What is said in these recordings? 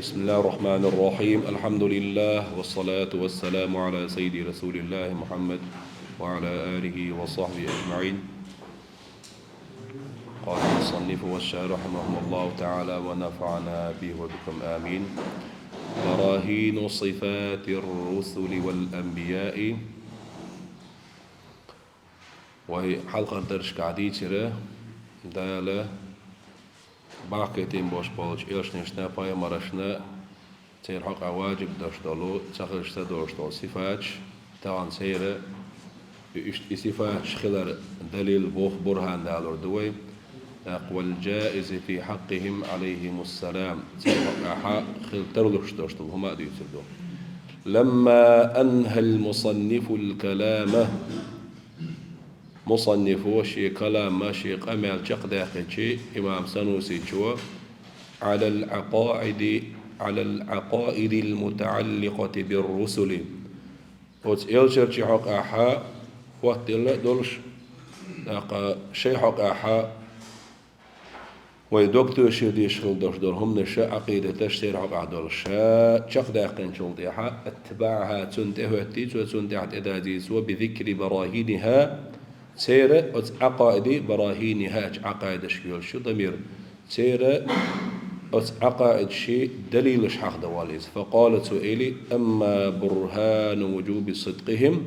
بسم الله الرحمن الرحيم. الحمد لله والصلاة والسلام على سيد رسول الله محمد وعلى آله وصحبه أجمعين. قال المصنف والشارح رحمه الله تعالى ونفعنا به وبكم آمين. براهين صفات الرسل والأنبياء. وهي حلقة درش قاعدة دالة باقيتين باش بالج إيش نشنا باي مرشنا تير حق واجب داشتالو تخرجت داشتال صفات تان سيرة صفات خلال دليل بوخ برهان دالور دوي أقوال جائز في حقهم عليهم السلام تير حق خل ترلوش داشتال هما ديتردو. لما أنهى المصنف الكلام مصنفو شي كلام ماشي قمل شق داخل إمام سنوسي شو على العقائد المتعلقة بالرسل وتيلشر شي حق أحا وقت دولش شي حق أحا ويدكتور شي ديش خل دوش دول هم نشا عقيدة تشتير حق عدول شا شق داخل شل ديحا اتباعها تنتهي وتنتهي إداديس وبذكر براهينها سيرة عقائدي براهينها عقائد شكل شو ضمير سيرة عقائد شيء دليل حق دواليز. فقالت إلي أما برهان وجوب صدقهم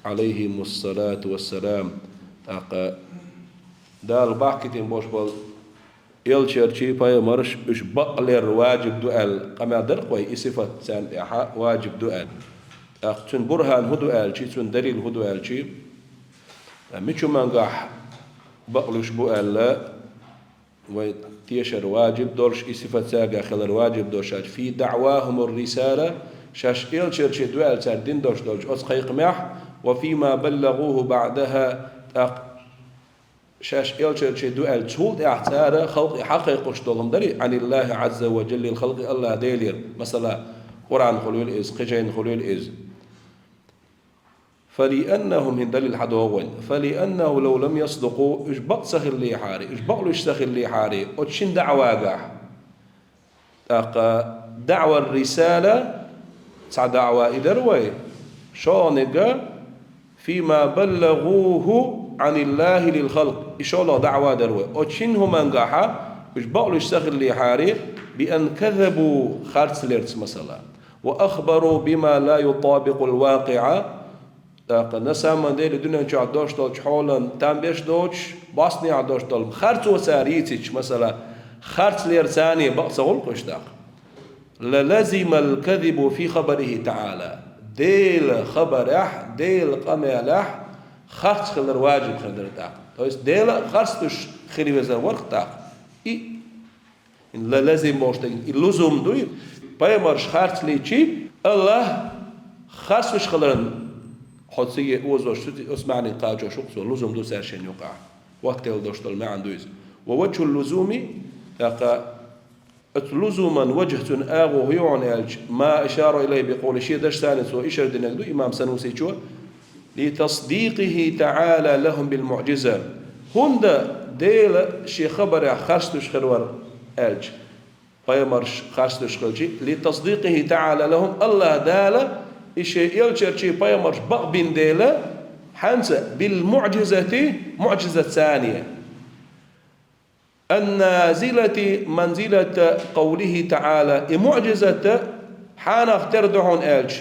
عليهم الصلاة والسلام دال باكتين بوش بال يلشر شيء باي مرش إش بقلر واجب دؤل قمع درقوي إصفة سان واجب دؤل تون برهان هدؤل شيء تون دليل هدؤل شيء ميشو منقح بقلش بؤل وتيشر واجب دورش إصفة ساقا خلال واجب دوشاج في دعواهم الرسالة شاش إلشر شي دوال سار دين دوش أسقيق مح وفيما بلغوه بعدها شاش إلشر شي دوال تولد احتار خلق حقيق اشتغلهم دري عن الله عز وجل الخلق الله ديلير مثلا قرآن خلول إز قجين خلول إز فلأنهم من دليل حدوغل فلأنه لو لم يصدقوا إش بقسخ اللي حاري إش بقلش سخ اللي حاري وتشين دعواقع دعوة الرسالة تسع دعوة إدروي شانق فيما بلغوه عن الله للخلق إش الله دعوة دروي وتشين هم انقاحا إش بقلش سخ اللي حاري بأن كذبوا خارج ليرتس مثلا وأخبروا بما لا يطابق الواقع نسام دير الدنيا جا دوش دولش حولا تام بيش دوش باسني عدوش دول خرط وساريتش مثلا خرط ليرساني بقص غلقش داق للزم الكذب في خبره تعالى ديل خبرح ديل قمالح خرط خلر واجب خلر داق تويس ديل خرطش خلي وزر ورق داق إن للزم موشتك اللزوم دوي بايمرش خرط ليشي الله خرطش خلرن حدسية وزوج اسمعني قاجو شخص اللزوم دو سارشين يقع وقت الدوشتل ما عندوز ووجه اللزوم اللزوما وجهة آغو يعنى ما أشار إليه بقول شيء دش ثاني سو إشار دينك إمام سنوسي شو لتصديقه تعالى لهم بالمعجزة هند ديل شي خبر خرستش خلور ألج فيمرش خرستش خلجي لتصديقه تعالى لهم الله داله إشي يلشر شي بايمرش بقبين ديلا حنسى بالمعجزة معجزة ثانية النازلة منزلة قوله تعالى معجزة حان اختردعون ألج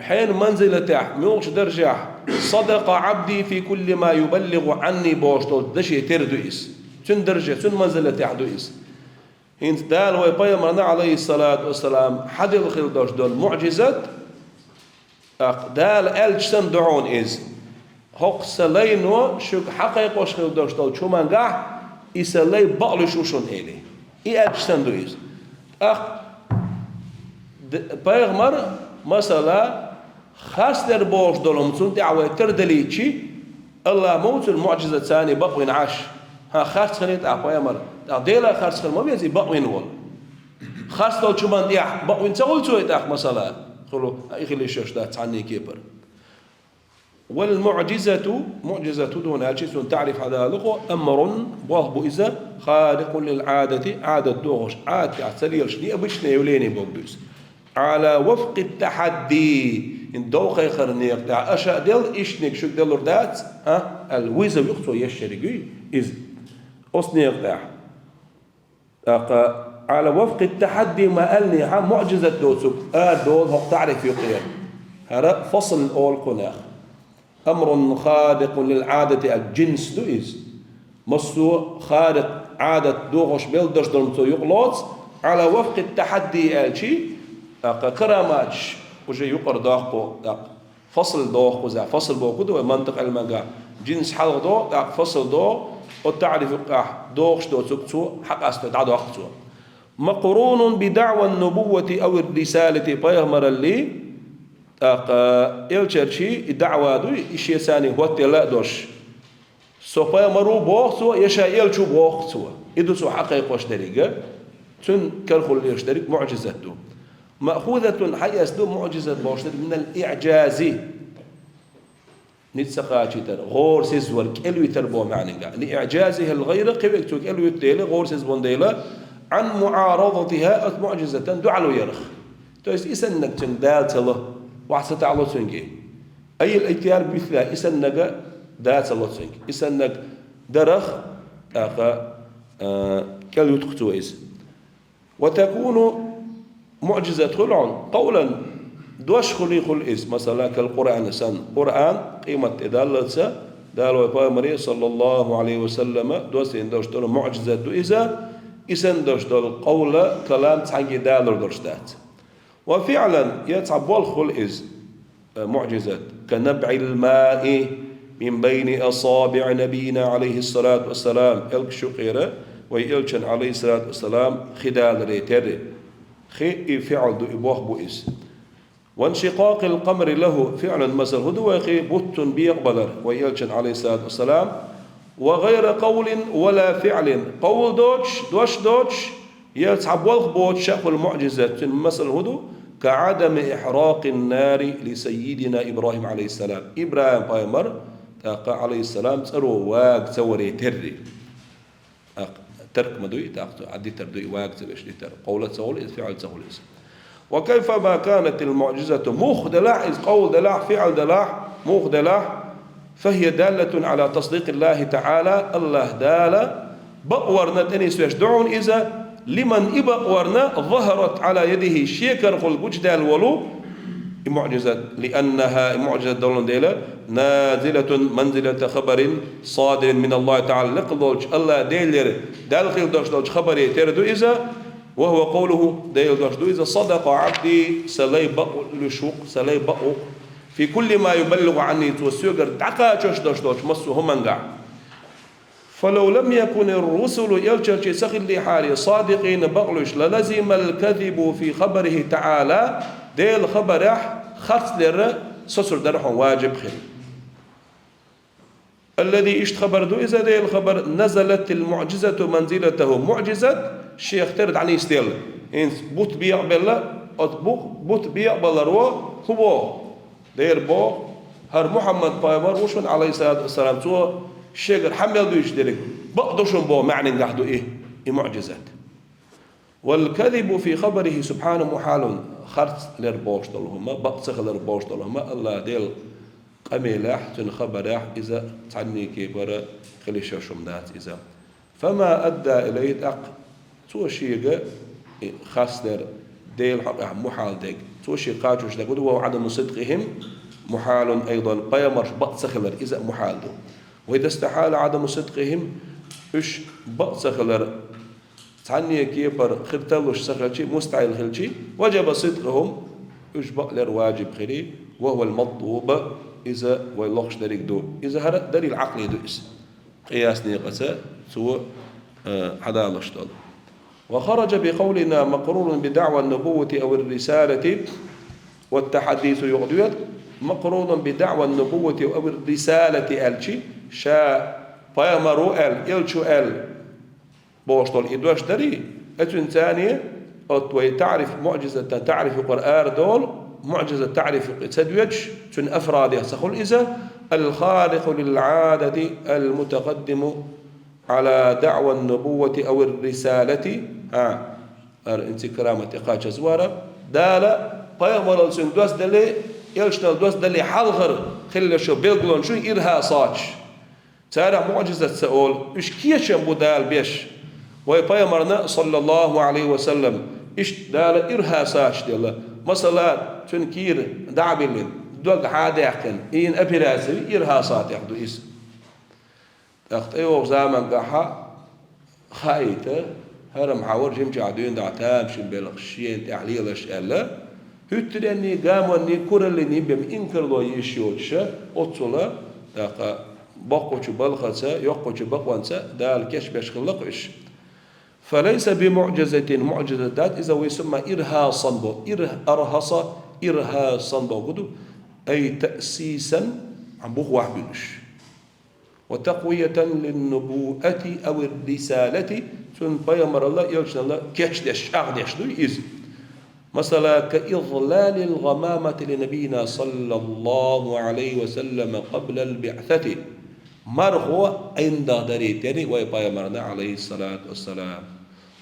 حين منزلة ميوش درجة صدق عبدي في كل ما يبلغ عني بوشتول دشي تردويس تن درجة تن منزلة عدويس إنت دال ويبايمرنا عليه الصلاة والسلام حد الخيل دوش دول معجزة دال ألجسن دعون إز هق سلينو شك حقيق وش خيل دوش دول شو من قاح إسلي بقلش وشون إلي إي ألجسن دو إز بايغمر مثلا خاص در بوش دولهم سن دعوة تردليتشي الله موت المعجزة ثاني بقوين عاش ها خاص خليت بايغمر ديلا خارج خل ما بيزي بقوين وول خاص دول شو من ديح بقوين تقول شو يتاخ مثلا خلو يخلي شوش ده تعني كيبر والمعجزة معجزة دون أشياء تعرف هذا لغو أمر وهب إذا خارق للعادة عادة دوغش عادة سرير شني أبشنا يوليني بوبيس على وفق التحدي إن دوخي خرنيق تاع أشاء دل إشنك شو دل ردات الويزة يقصو يشتري إذ أصنيق تاع على وفق التحدي ما قالني معجزة دوسك دول هو تعرف يقيم هذا فصل أول قناخ أمر خارق للعادة الجنس دوئز مصو خارق عادة دوغش بيلدش دلمتو يقلوت على وفق التحدي الشي كراماتش وجي يقر داقو فصل دوغ وزع فصل بوكودو منطق المقا جنس حلق دو فصل دو وتعرف دوغش دو تكتو حق استدعى أختو مقرون بدعوى النبوة أو الرسالة بيغمر اللي إلشرشي الدعوة دو إشي ثاني هو تلا دوش سوبا مرو بوخسو يشا إلشو بوخسو إدوسو حقيقة وشتريقة تن كرخل يشتريك معجزة دو مأخوذة حياس دو معجزة بوشتريك من الإعجاز نتسقاتي تر غور سيزور كيلو تربو معنى لإعجازه الغير قبلتو كيلو تيلا غور سيزبون ديلا عن معارضتها معجزة دو علو يرخ تويس إسنك تندال تله واحد تعالوا تنجي أي الاتيار مثله إسنك دات الله تنجي إسنك درخ كل يتقتويز وتكون معجزة خلعون قولا دوش خليق الإس مثلا كالقرآن سن قرآن قيمة إدالة دالوا بامري صلى الله عليه وسلم دوسين دوش دول معجزة دو إذا إسن دوش دول قول كلام تحنجي دالر دوش دات وفعلا يتعب والخلئز معجزات كنبع الماء من بين أصابع نبينا عليه الصلاة والسلام إلك شقيرة ويلشن عليه الصلاة والسلام خدال ريتر خي فعل دو إبوه بؤس وانشقاق القمر له فعلا مثل هدو خي بط بيقبلر ويلشن عليه الصلاة والسلام وغير قول ولا فعل قول دوش يتعب والخبوت شأخ المعجزة مثل هدو كعدم إحراق النار لسيدنا إبراهيم عليه السلام إبراهيم بايمر عليه السلام ترو واق توري تري ترك مدوي تاخذ عدي تردوي واق تبش لتر قولة تقول فعل تقول وكيف ما كانت المعجزة مخدلع إذ قول دلع فعل دلع مخدلع فهي دالة على تصديق الله تعالى الله دالة بقورنا تنس يشدعون إذا لمن إبقورنا ظهرت على يده شيكر قل بجدال ولو معجزة لأنها معجزة دولة ديلة نازلة منزلة خبر صادر من الله تعالى لقلوج الله ديلر دالخل دوش خبري تردو إذا وهو قوله ديل دوش إذا صدق عبدي سلي بقو لشوق سلي بقو في كل ما يبلغ عني توسيقر دعقا دوش مصو همانقع فلو لم يكن الرسل يلجأ سخل لحالي صادقين بقلش للزم الكذب في خبره تعالى ديل خبره خرص لر سسر درحون واجب خير الذي اشت خبر دو إذا ديل خبر نزلت المعجزة منزلته معجزة الشيخ ترد عني ستيل إن بوت بيقبل بوت بيقبل هو دير بو هر محمد بايمر وشون عليه الصلاة والسلام تو الشيخ حمل دو يشترك بقدوشن بو معنى نحدو إيه معجزات والكذب في خبره سبحانه محال خرط لربوش دلهما بقسخ لربوش دلهما الله ديل قميلاح تن خبراح إذا تعني كبر خليش شمنات إذا فما أدى إليه أق توشيق خاص ديل محال ديك توشي قاجوش دقود وهو عدم صدقهم محال أيضا قيمر بقسخ لر إذا محال دو وإذا استحال عدم صدقهم إيش بقسخ لر تعني كيبر خرتلوش سخلشي مستعيل خلشي وجب صدقهم إيش بقلر واجب خلي وهو المطلوب إذا ويلوخش دريك دو إذا هذا دري العقل دوئس قياس نيقسة سوى حدا لشتل وخرج بقولنا مقرون بدعوى النبوة أو الرسالة والتحديث يغدويت مقرون بدعوى النبوة أو الرسالة ألشي شا بايمرو إلشو بوشتل إدوش دري أتون ثانية أتوي تعرف معجزة تعرف قرآن دول معجزة تعرف تدويج تن أفراد يسخل إذا الخارق للعادة المتقدم على دعوى النبوة أو الرسالة انت كرامة قاچ زوارا دالا پیغمبر سن دوست دلی يلشنا دوست دلی حلغر خلي شو بيلغلون شو إرها صاچ تارع معجزة سؤال إيش كيش بدال بيش ويبيمرنا صلى الله عليه وسلم إيش دال إرها صاچ دلا مثلا تنكير دعبلين دوغ حاديقن إن أبرازي إرها صاط ياخدو إيس تاخت أيوه زمان قاحا خايته هرم حاور جيم جادوين دعتام شن بلغشين تحليلش ألا هترني قامني كورلني بم إنكر لو يشيوش أطلا داقا بقوش بلغسا يقوش بقوانسا دال كش بشخلقش فليس بمعجزة معجزة ذات إذا ويسمى إرهاصا بو إرهاصا إرهاصا بو أي تأسيسا عم بوخ واحد بلش وتقوية للنبوءة أو الرسالة ثم بيامر الله يلشن الله كشدش أغدش دو إذ مثلا كإضلال الغمامة لنبينا صلى الله عليه وسلم قبل البعثة مرخو عند دريتني ويبيامرنا عليه الصلاة والسلام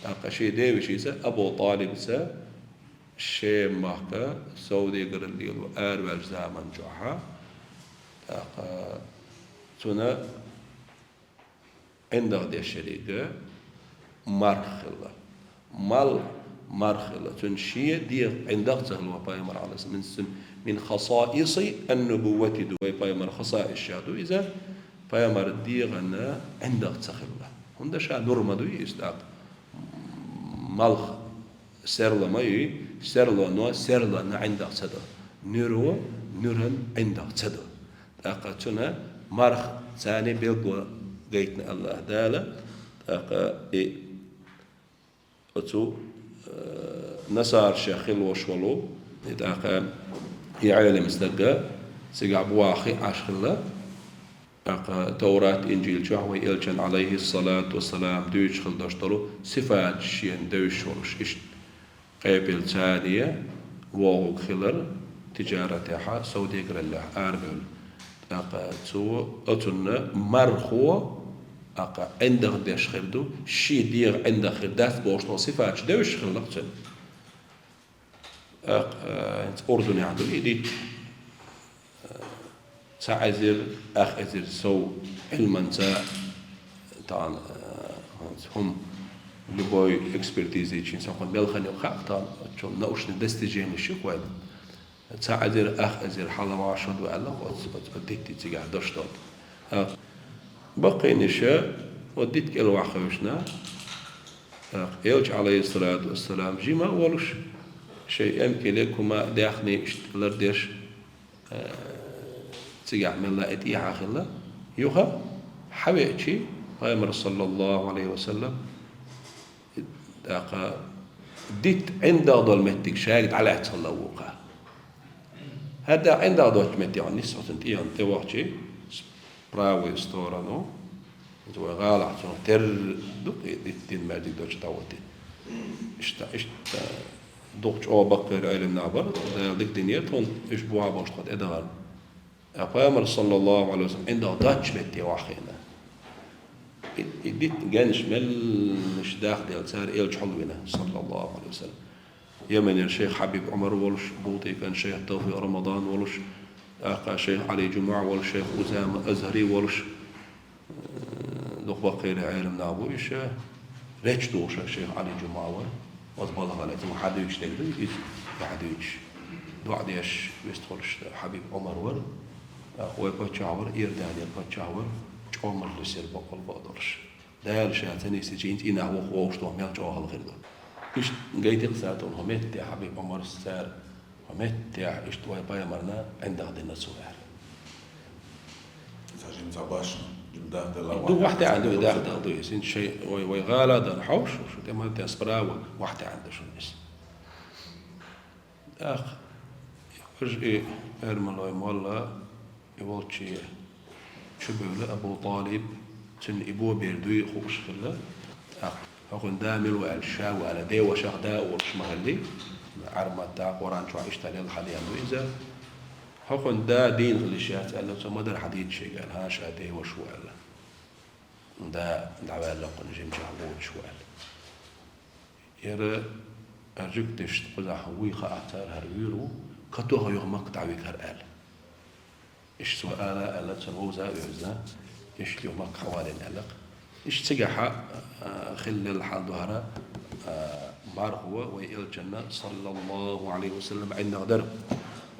أقشي ديوي شيسا أبو طالب سا شيم مهكا سودي قرليل وآرواج زامن جوحا تنا عند غدي الشريكة مرخلة مال مرخلة تنشية دي عندك تغلو بايمر على من خصائص النبوة دو بايمر خصائص شادو إذا بايمر دي غنا عندك تغلو هندا شا نورما دو يستاق مالخ سرلا ما يي سرلا نو سرلا نا عندك تدا نورو نورن عندك تدا تاقتنا مرخ ثاني بيلقوا قيتنا الله دالا تاقا أتو نصار شاخل وشولو تاقا يعلم استقا سيقع بواخي عشخلا تاقا توراة إنجيل جهوي إلجن عليه الصلاة والسلام دوش خل داشترو صفات شين دوش ورش إشت قابل ثانية ووغ خلر تجارتها سودي قرله آربل أقا تو أتونا مرخو أقا عندك داش خردو شي دير عندك خردات بوش صفات دوش خلقتن أقا أردني عندو إيدي تعزل أخ أزل سو علما طبعا هم لبوي اكسبرتيزي تشين سوقن بلخني وخاف طبعا شو نوش ندستجين الشيء كويس تعذر أخ أزر حلا وعشرة وألا وديت تيجي دشتات بقي نشاء وديت كل وعخوشنا يلج عليه الصلاة والسلام جيما ولش شيء يمكن لكما داخني اشتغل ديش تيجي عمل لا إتيح خلا يوها حبيتشي غير صلى الله عليه وسلم داقا ديت عند ظلمتك شاهد على تصلوقه هذا عند دوت متي عن نسعة تيان توقتي براوي ستورانو تو غالع تر دقي دين ما دي دوت تاوتي اشت دوت او بقر علم نعبر ديك دنيا تون ايش بوها باش قد ادغال أقامر صلى الله عليه وسلم عند دوت متي واخينا ديت جانش مش داخل صار إلج حلونا صلى الله عليه وسلم يمن الشيخ حبيب عمر ولش بوطي كان شيخ توفيق رمضان ولش آقا شيخ علي جمعة ولش شيخ أسامة أزهري ولش دق بقي لعالم نابويش ريتش دوشة شيخ علي جمعة وضبطها على اسمه حدويش تقدر حدويش دعاء ديش بيستخلش حبيب عمر ور أخوي بتشاور إيرداني بتشاور عمر لسير بقول بقدرش ده الشيء سجينت إنه هو خوش تو ميل جوه الغير ده إيش جاي تقصدون همت يا حبيب عمر السار همت يا إيش توي باي مرنا عند غدنا السؤال سجين صباش جمدان دو واحدة عنده ده دو يسين شيء ويغالا ده حوش وشو كمان تسبرا واحدة عنده شو الناس أخ رجع إرملوي مولا يقول شيء شو بيقول أبو طالب تن إبوه بيردوي خوش خلا أخون دامل والشا وعلى دي وشغدا ورش مغلي عرمة تا قرآن شو عيشت عليه الحديث إذا حكم دا دين غلشات قال له ما در حديد شيء قال هاش أدي وشو قال دا دعوة لقن جم جعبود شو قال يرى أرجوك تشتغل حوي خاطر هريرو كتوه يوم مقطع ويكر قال إيش سؤال قال تروزا ويزا إيش يوم حوالين قلق إيش تجح خل الحال ظهره بارهو وإلى الجنة صلى الله عليه وسلم عند غدر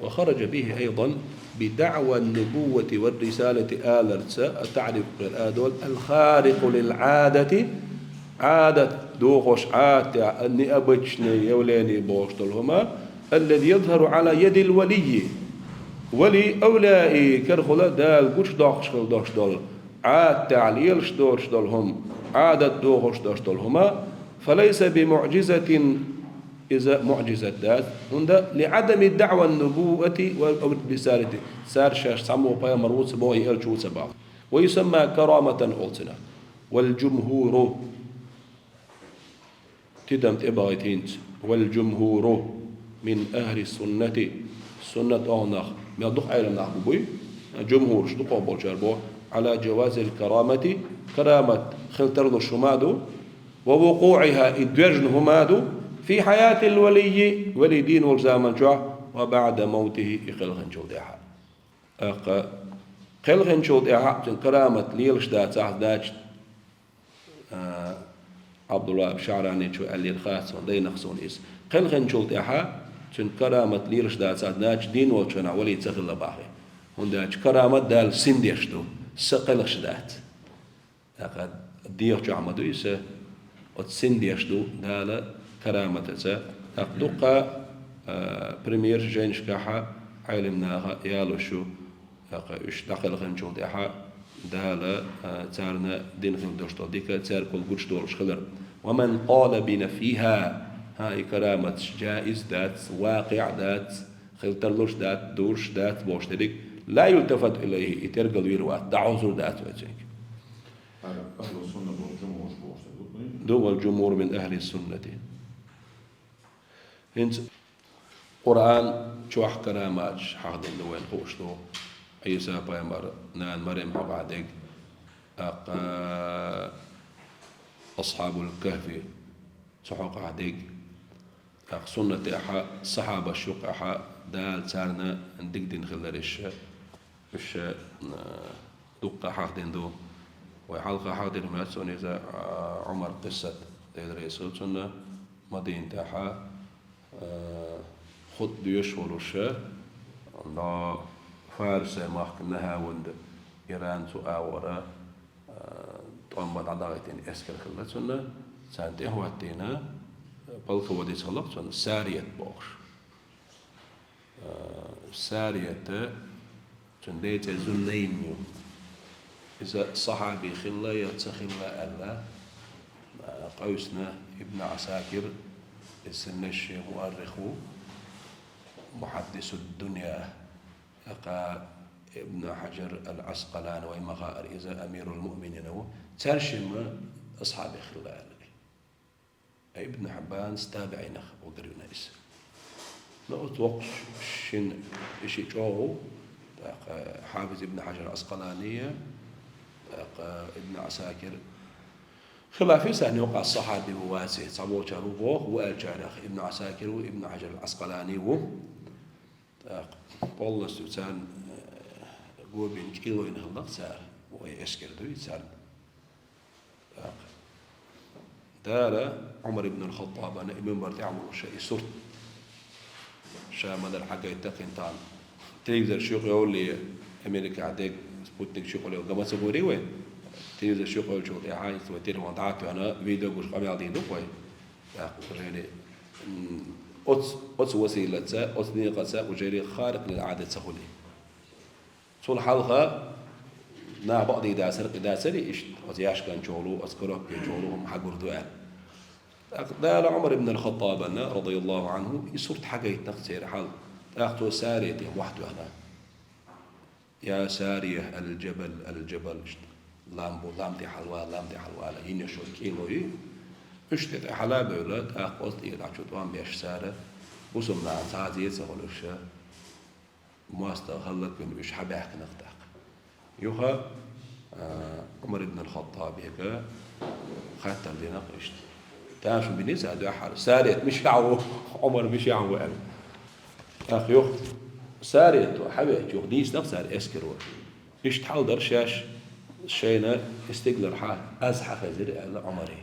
وخرج به أيضا بدعوى النبوة والرسالة آلرتسا تعرف الآدول الخارق للعادة عادة دوغش عادة أني أبجني يوليني بوشتلهما الذي يظهر على يد الولي ولي أولئي كرخلا دال قش داخشل داشتل عادة عليل شدولهم عادة دوغش داشتلهما فليس بمعجزة إذا معجزة ذات عند لعدم الدعوة النبوة والرسالة سار شاش سمو باي مروت بوي الجو سبا ويسمى كرامة أولتنا والجمهور تدم تبايتين والجمهور من أهل السنة سنة أونخ ما دق عيلم نحبوي جمهور شدقوا بولشاربو على جواز الكرامة كرامة خلترض الشمادو ووقوعها إدوجن همادو في حياة الولي ولي دين والزامن جوع وبعد موته يخلغن جودها خلغن جودها تن كرامة ليلش دات داج عبد الله بشعراني شو قال لي الخاص ودي نخصون إس خلغن جودها تن كرامة ليلش دات داج دين والشنا ولي تغل باهي هنداج كرامة دال سنديشتو سقلش دات ديوش عمدو إسه وتسنديشتو دال كرامتها أقدقا بريمير جينش كاحا علمناها يالوشو إيش دخل خنجود إحا دالا تارنا دين خل دوشتو ديكا تار كل قرش دورش خلر ومن قال بنفيها هاي كرامة جائز دات واقع دات خلترلوش دات دورش دات بوشتريك لا يلتفت إليه يترقل ويروات دعوزر دات وجهك أهل السنة والجمهور دو الجمهور من أهل السنة هنت قرآن شوح كرامات حاضر لوين خوشتو عيسى بايمر نان مريم بعدك أصحاب الكهف سحوق عديك سنة أحا صحابة الشوق أحا دال تارنا ندق دين خلالش إيش دقة حاضر دو وحلقة حاضر ما تسوني عمر قصة الرئيس سنة مدينة أحا خد يشغل الشيء لا فارس ماك نهاوند إيران سؤال طعم بعد عدايتين إسكر خلتنا سانتي هو تينا بالك ودي سلق سن سارية بوش سارية تنديت زنيميو إذا صحابي خلا يتخلا الله قوسنا ابن عساكر السنش مؤرخه محدث الدنيا ابن حجر العسقلاني وإمغار إذا أمير المؤمنين ترشم أصحاب خلال ابن حبان استابعين وقرينا اسم لا أتوقع شن إشي جوه حافظ ابن حجر العسقلانية ابن عساكر خلافي سأن يوقع الصحابي وواسع صبو شروبه والجارخ ابن عساكر وابن حجر العسقلاني والله سوسان قوبين كيلو ينخلق سار ويسكر دوي سار دار عمر بن الخطاب أنا إمام برتي عمر شيء صرت شامل الحاجة يتقين تان تلفزيون شيخ يقول لي أمريكا عدك سبوتنيك شيخ يقول لي قام سبوري وين تلفزيون شيخ يقول شو لي عايز وتير وضعت أنا فيديو قش قام يعطيني وين يا رجالي أتس وسيلة أتس نيقة وجري خارق للعادة سهولة صول حلقة نا بعض داسر إيش أزياش كان شغله أذكره بيشغلهم حق بردوان ده عمر بن الخطاب أنا رضي الله عنه يصورت حاجة يتنقصير حال أخذوا سارية وحده أنا يا سارية الجبل لامتي حلوة لا هنا شو كيلو اشتت حلابة ولا أخذت إيه عشان توام بيش سارة وسمنا تعزيز ولا شيء ماستر خلت من إيش حباك نقطع يوها عمر بن الخطاب هيك خاطر لنا قشت تاش بنيسة دو حال ساريت مش يعو عمر مش يعو قال أخي يخت ساريت وحبيت يخديس نفسها اسكروا إيش تحاول درشاش شينا استقلر حال أزحى خزر عمري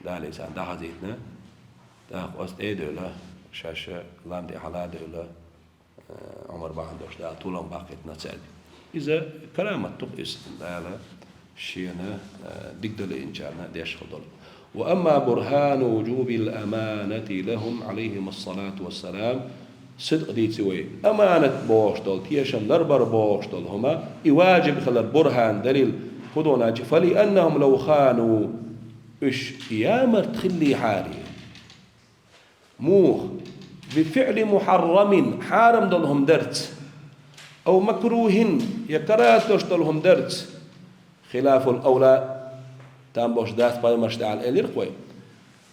ده ليس عندها حزيتنا ده قصد إيه دولا شاشة لام دي حلا دولا عمر بعندوش ده طولهم باقيتنا تسأل إذا كلامة تقيس ده شينا دقدل إنشاءنا ديش خضل وأما برهان وجوب الأمانة لهم عليهم الصلاة والسلام صدق دي تسوي أمانة بوشتل تيشن لربر بوشتل هما يواجب خلال برهان دليل خدونا فلأنهم لو خانوا إيش يامر تخلي حالي موخ بفعل محرم حارم دلهم درت أو مكروه يكرات دلهم درت خلاف الأولى تام بوش داس باي مشتعل إلير قوي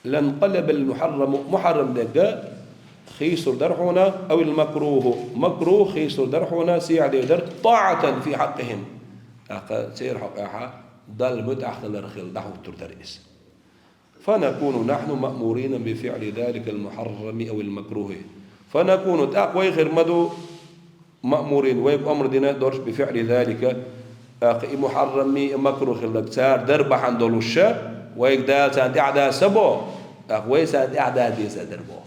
لنقلب المحرم محرم دقا خيسر درحونا أو المكروه مكروه خيسر درحونا سيعدي درت طاعة في حقهم سير حقها ضل متأخذ الرخيل دحو الترترئيس فنكون نحن مأمورين بفعل ذلك المحرم أو المكروه فنكون تقوي غير مدو مأمورين ويب أمر دينا دورش بفعل ذلك محرم مكروه خلق سار درب حندول الشا ويك دال سانت أعداء سبو وي سانت أعداء دي سادربو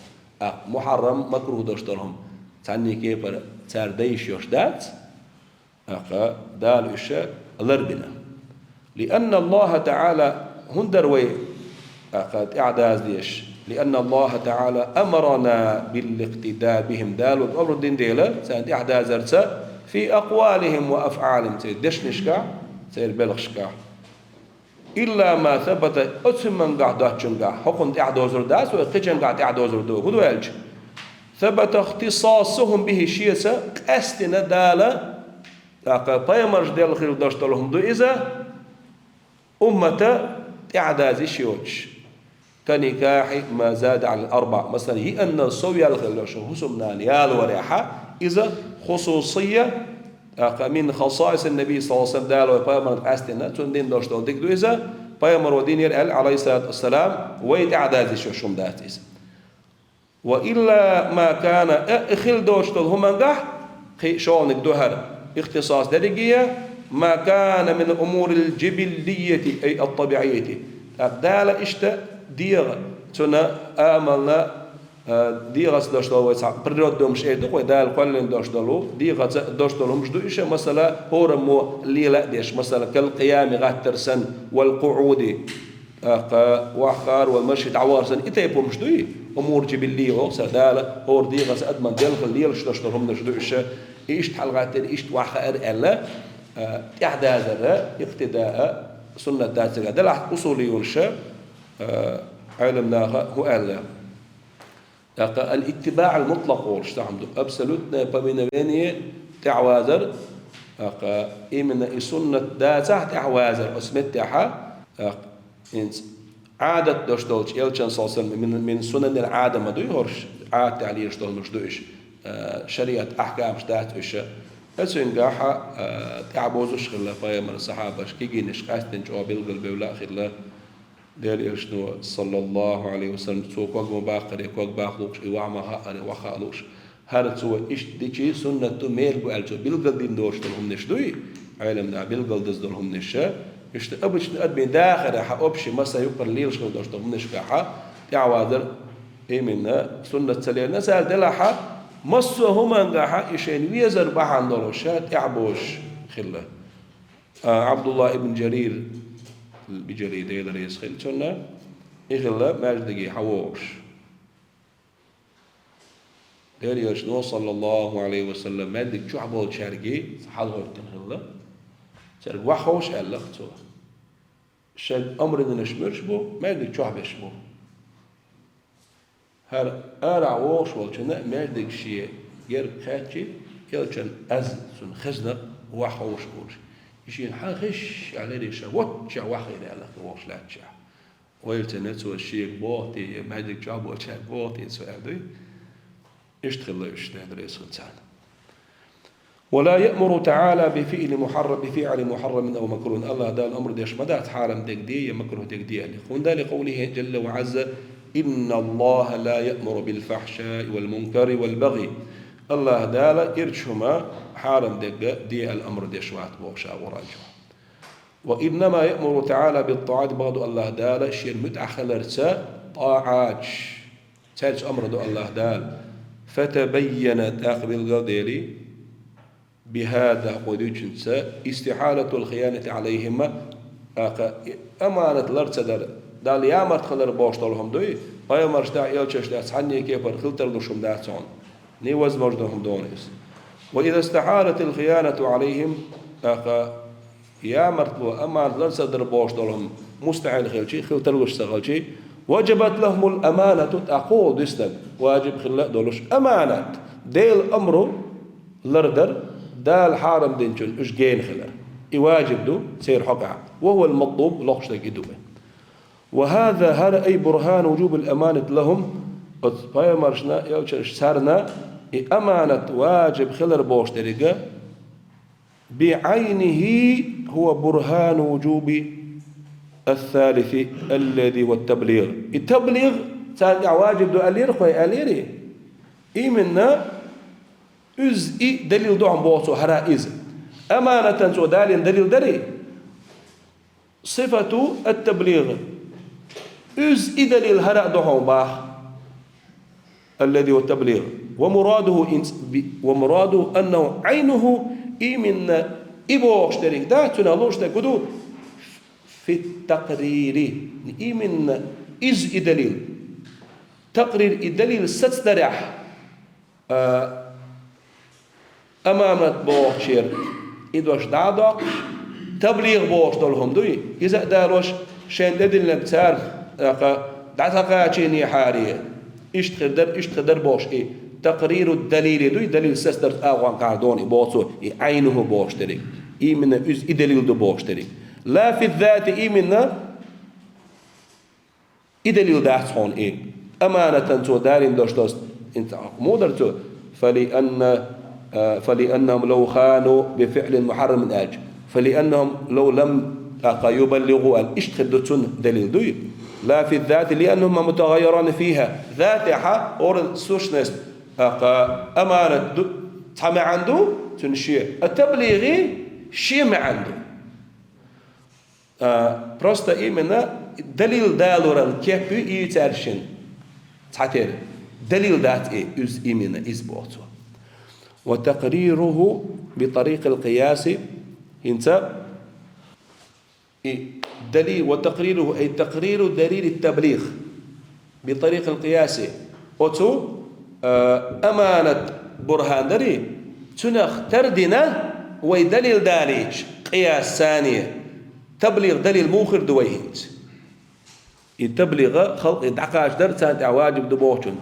محرم مكروه دوشترهم تعني كيف سار ديش يشدات دال الشا لربنا لأن الله تعالى هندر وي قد إعداز ديش لأن الله تعالى أمرنا بالاقتداء بهم دال وأمر الدين ديلا سانت إعداز أرسا في أقوالهم وأفعالهم سير دش نشكع سير بلغشكع إلا ما ثبت أتم من قعدات شنقع حقن إعدوزر داس وقجن قعد إعدوزر دو هدو يلج ثبت اختصاصهم به شيسا أستنا دالا بايمرج ديال الخير داشتلهم دو إذا أمة إعدازي شيوش كنكاح ما زاد على الأربع مثلا هي أن الصوية الخير حسمنا نيال وريحة إذا خصوصية من خصائص النبي صلى الله عليه وسلم دال وبايمر أستنا تندين داشتل ديك دو إذا بايمر ودين يرأل عليه الصلاة والسلام ويت إعدازي شوشم داتيس وإلا ما كان إخل داشتل هم انجح شونك دوهر اختصاص درجية ما كان من الأمور الجبلية أي الطبيعية دال إشتا ديغ تنا آملنا ديغس داشتلو ويسع بريود دومش إيه دو دال قلن داشتلو ديغس داشتلو مش دو إيش مثلا هورمو ليلا ديش مثلا كالقيام غاترسن والقعود وحقار والمشي تعوارسن إتيبو مش دو أمور جبلية وقصة دال هور ديغس أدمن ديغ الليل داشتلهم مش دو إيش تحلقاتر إيش توحقر ألا إحداث اقتداء سنة داتسة دل أصوليون شا علمنا هو ألا الاتباع المطلق ورش تعمدو أبسلوتنا بمنويني تعوازر إيمنا سنة داتسة تعوازر أسمتها عادة داشتولش يلشان صلصن من سنن العادة ما دويهورش عادة تعليل شتول مش دويش شريعة أحكام شتات إيش أسين جاحة تعبوزش خلا فايا من الصحابة كيجي نشقاستن جوا بالقلب ولا خلا دير إيشنو صلى الله عليه وسلم سوق وقم باقر يقوق باقلوش يوعما هقر وخالوش هذا سوى إيش ديشي سنة ميل بقالشو بالقلب دين دولهم نشدوي علمنا بالقلب دولهم نشة إيش أبش نقدم داخل حأبش مسا يقر ليل شو دولهم نشكاحة تعوادر إيه منا سنة سليل نسأل دلحة مصر هما نجاح إيشين ويزر بحان دروشات إعبوش خلا عبد الله ابن جرير بجريد يدر يسخل سنة إخلا ماجدقي حووش دير يشنو صلى الله عليه وسلم ماجدق شو عبود شارقي حضر تنخلا شارق وحوش ألا خطوة الشارق أمر نشمرش بو ماجدق شو عبش بو هر أرع ووش والجنة ماجدك شيء غير خاتشي يلجن أز سن خزنة وحوش بوش يشين حاخش على ريشة وتشع وحي على ووش لا تشع ويلتنت سوى الشيء بوتي ماجدك جاب وشع بوتي سوى دي اشتغل لا يشتغل رئيس خلصان ولا يأمر تعالى بفعل محرم أو مكروه. الله دا الأمر ديش مدات حرام دقدي مكروه دقدي هون لقوله جل وعز إن الله لا يأمر بالفحشاء والمنكر والبغي. الله دالا إرشما حرام دي الأمر ديش وات بوشا وراجع. وإنما يأمر تعالى بالطاعات بعض الله دالا شيء متأخر طاعات تاج أمر دو الله دال فتبينت أقبل قديري بهذا قدوشنس استحالة الخيانة عليهم أمانة لرتدر دال يامرت خلر باشتالهم دوي أيامرش دا يلشش دا سحني كيفر خلتر لشم داتون نيوز مجدهم دونيس. وإذا استحالت الخيانة عليهم يامرت له أمانة لرتدر باشتالهم مستحيل خلشي خلتر لش سغلشي وجبت لهم الأمانة تقول دستك واجب خلا دولش أمانة ديل أمره لردر دال حارم دينشون إيش جين خلر يواجب دو سير حقع وهو المطلوب لقشتك يدوه. وهذا هذا أي برهان وجوب الأمانة لهم فيا مرشنا يوشش سارنا أمانة واجب خلر بوش درجة بعينه هو برهان وجوب الثالث الذي هو التبليغ. التبليغ تاني واجب دو ألير خوي أليري إيمنا إي دليل دو عم بوصو هرائز أمانة سو دليل دري صفة التبليغ إي دليل هراء دو عم باخ الذي هو التبليغ ومراده أنه عينه إيمنا إبوش دريك دا تنالوش دا قدو في التقرير إيمنا إز دليل تقرير الدليل ستدرح أمامة بوشير إدوش دعدا تبليغ بوش دولهم دوي إذا داروش شين دليل نبتار دعتا شيني حارية إيش تقدر بوش إيه تقرير الدليل دوي دليل ستدر أغوان قاعدوني بوشو عينه بوش دريك إيمنا إز دليل دو بوش دريك لا في الذات إيمنا إدليل داعتون إيه أمانة تو دارين دوش انت مودرتو فلأنهم لو خانوا بفعل محرم أجل فلأنهم لو لم يبلغوا الاشتخدتون دليل دوي لا في الذات لأنهم متغيران فيها ذاتها أور سوشنست أمانة تحمى عنده تنشي التبليغي شيء ما عنده بروستا إيمنا دليل دالورا كيف يترشن تعتير دليل ذات إز إيمنا إزبوتو. وتقريره بطريق القياس انت دليل وتقريره أي تقرير دليل التبليغ بطريق القياس أوتو أمانة برهان دري تنخ تردنا ويدليل داليج قياس ثانية تبليغ دليل موخر دويهنت التبليغ خلق دعقاش درتان واجب دبوشن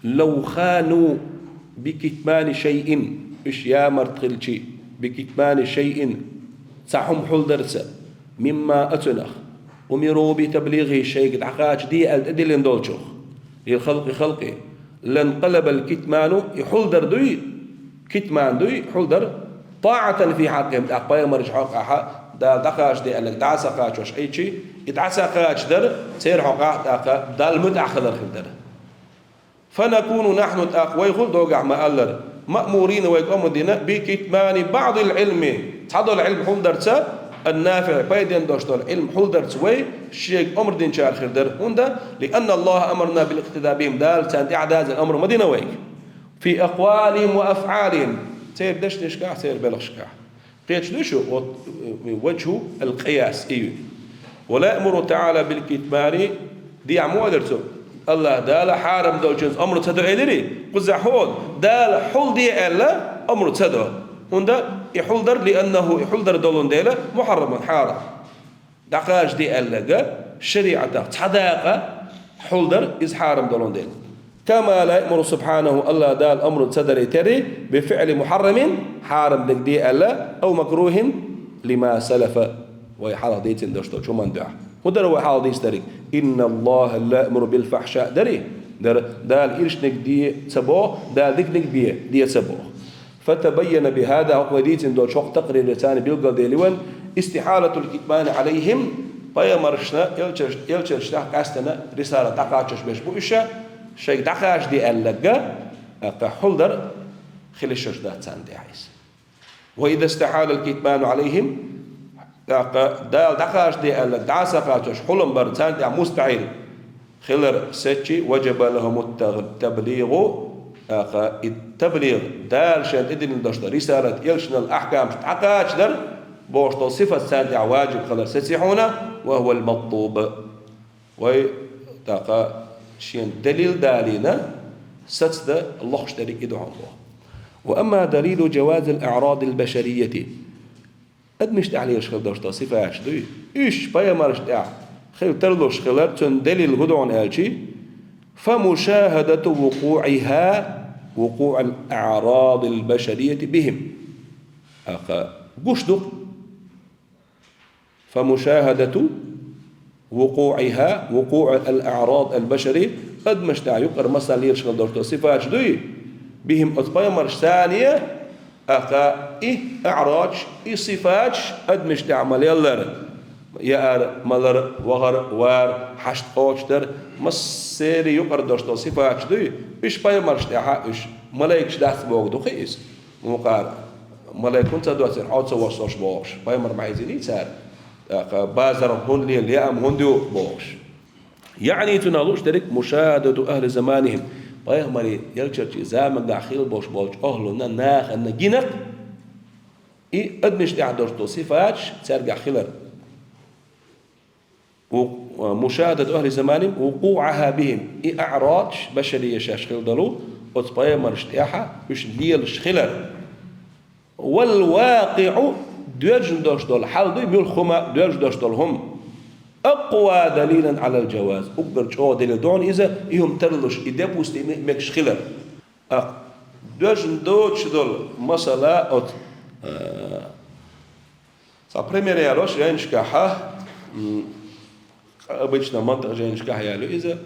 لو خانوا بكتمان شيء إيش يا مرتخل شيء بكتمان شيء سحم حل درسه مما أتنخ أمروا بتبليغه شيء دعقاش دي الأدلين دولشوخ للخلق خلقه لانقلب الكتمان يحل در دوي كتمان دوي حل در طاعة في حقهم أقبايا مرج حقها دا دقاش دي أنك دعسا قاش وش أي شيء يدعسا قاش در سير حقا دال متأخذر خلدر فنكون نحن تأقوي خل دوقع ما ألر مأمورين ويقوم دينا بكتمان بعض العلم تحضر العلم حل درسا النافع بايدين دوشتو العلم حل درس وي الشيء أمر دين شار خلدر هندا لأن الله أمرنا بالاقتداء بهم دال تانت إعداد الأمر مدينة ويك في أقوالهم وأفعالهم سير دشتش كاح سير بلغش كاح قيتش دوشو وجه القياس إيوه ولا يأمر تعالى بالكتمان دي عمو أدرتو الله دال حارم دو جنس أمر تدو إليري قزع حول دال حول دي ألا أمر تدو هندا يحول در لأنه يحول در دولون ديلا محرم حارم دقاش دي ألا شريعة تحداقة حول در إز حارم دولون ديلا كما لا يأمر سبحانه الله دال أمر تدري تري بفعل محرم حارم دي ألا أو مكروه لما سلف ويحال ديتين دشتو شو من دع ودر وحال ديس دري إن الله لا يأمر بالفحشاء دري دال إيرش نك دي سبو دال ذيك نك بيه دي سبو فتبين بهذا وقديت دو شوق تقرير ثاني بيلقى ديلون استحالة الكتمان عليهم بايمرشنا يلشرشنا قاستنا رسالة تقاچش بيش بوشة شيء تقاش دي ألقى حلدر خلشش ده ثان دي عيس وإذا استحال الكتمان عليهم دال تقاش دي ألقى دعسا قاچش حلم برتان دي مستحيل خلر ستشي وجب لهم التبليغ التبليغ دال شان إدن دشت رسالة يلشنا الأحكام تقاش در بوشتو صفة سادع واجب خلر ستسيحونا وهو المطلوب ويتاقى شين دليل دالينا ستسد الله اشترك إدعو الله وأما دليل جواز الأعراض البشرية أدمش تعليل شخل دشتا صفة عشدوي إيش بايا مارش دع خيل ترلوش خلر تن دليل هدعون آلشي فمشاهدة وقوع الأعراض البشرية بهم قشدق فمشاهدة وقوع الأعراض البشرية قد مشتع يقر مثلا يرشغل دورته صفات جدوي بهم أطباء مرش ثانية أعراض صفات قد مشتع مليالر يار ملر وغر وار حشت قوشتر مسيري يقر دورته صفات جدوي إيش باي مرش تاعها إيش ملايك شداث بوغدو خيس مقار ملايكون تدوات عود سواشوش بوغش باي مر معيزيني سار بازر هون لي اليوم هندو بوغش يعني تنالوش ترك مشاهدة أهل زمانهم باي مري يركشر زمان داخل بوش أهلنا ناخ أن جنق أدمش تعدرتو صفات ترجع خلر ومشاهدة أهل زمانهم وقوعها بهم أعراض بشرية شاش خلدلو وتبايا مرشتاحة وش ليلش خلر والواقع دوجن دوش دول حال دي ملخمة دوجن دوش دول هم أقوى دليلا على الجواز أقدر شو دليل دون إذا يهم ترلش إدبوس مكش خلر دوجن دوش دول مثلا أوت سأبريمير يالوش ينشكحه обычно منطقة ينشكح يالو إذا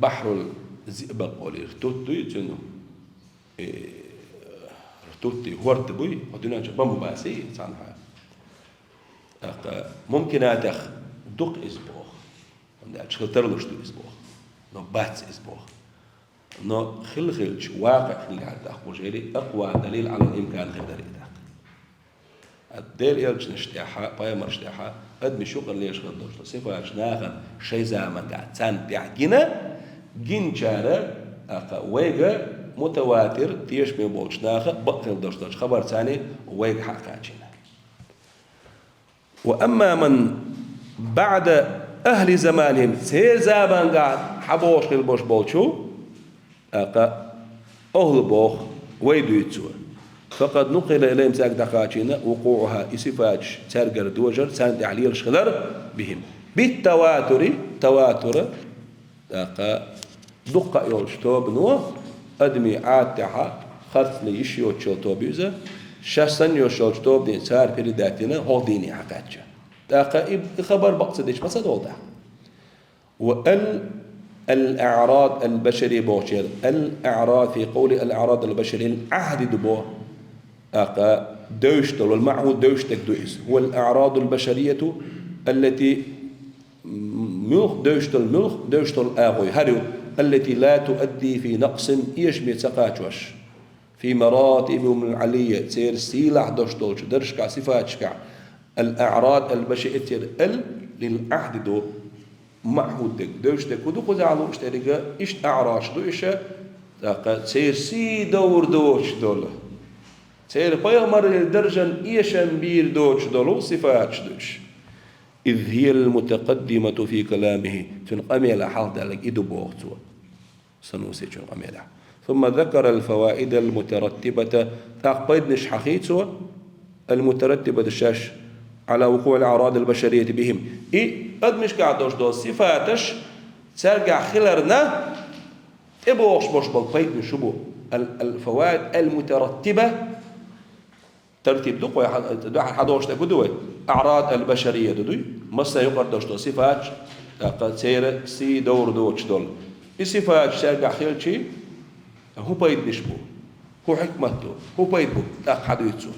بحر الزئبق أولي رتوتو يتنو رتوتي هورت بوي ودينا جبامو باسي صانحا ممكن أتخ دق إسبوخ أشخل ترلوش دو إسبوخ نو باتس إسبوخ نو خلش واقع خلق عدد أخبر جيلي أقوى دليل على الإمكان غير دليل الدليل يلجن اشتاحا بايا مرشتاحا أدمي شوقن ليش غير دوش صفة أشناغن شي زامن قاعد تان بيعجينا جين جارة ويجا متواتر تيش من بولشناخ بقل دوش خبر ثاني ويجا حقاجينا وأما من بعد أهل زمانهم سير زمان قاعد حبوش خيل بوش بولشو أهل بوخ ويدو يتسوى فقد نقل إليهم ساق دقاتنا وقوعها إصفاتش ترقر دوجر ساند عليل شغلر بهم بالتواتر تواتر دقة يولشتوب نو أدمي عاتها خط ليش يوتشوتوب يوزا شخصاً يوشوتوب دين سار بريداتنا هو ديني حقاتش دقة خبر بقصدش ما صدق الأعراض البشرية بوشير الأعراض في قول الأعراض البشرية العهد دبو دوشتل والمعهود دوشتك دوئس هو الأعراض البشرية التي ملخ دوشتل آغوي هرو التي لا تؤدي في نقص يشمي سقاتوش في مراتب من العلية تسير سيلع دوشتل درشكا صفاتشكا الأعراض البشرية للعهد دو معهود دك دوشتك ودو قد علو اشتريقا اشت أعراش دو إشا تسير سي دور دوش دول تسير بيغمر درجا إيشا بير دوش دولو صفات دوش إذ هي المتقدمة في كلامه تنقمي لحال دالك إدو بوغتوا سنوسي تنقمي لحال ثم ذكر الفوائد المترتبة تاقبيد نش حقيتوا المترتبة الشاش على وقوع الأعراض البشرية بهم قد مش قاعد دوش دول صفاتش ترجع خلرنا إبوغش بوش بالبيت من شبو الفوائد المترتبة ترتيب دوق واحد حدوش تقدوه أعراض البشرية دوي مصر يقدر دوش دول صفات قد سير سي دور دوش دول الصفات ترجع خلر شيء هو بيت نشبو هو حكمته هو بيدبو حديثه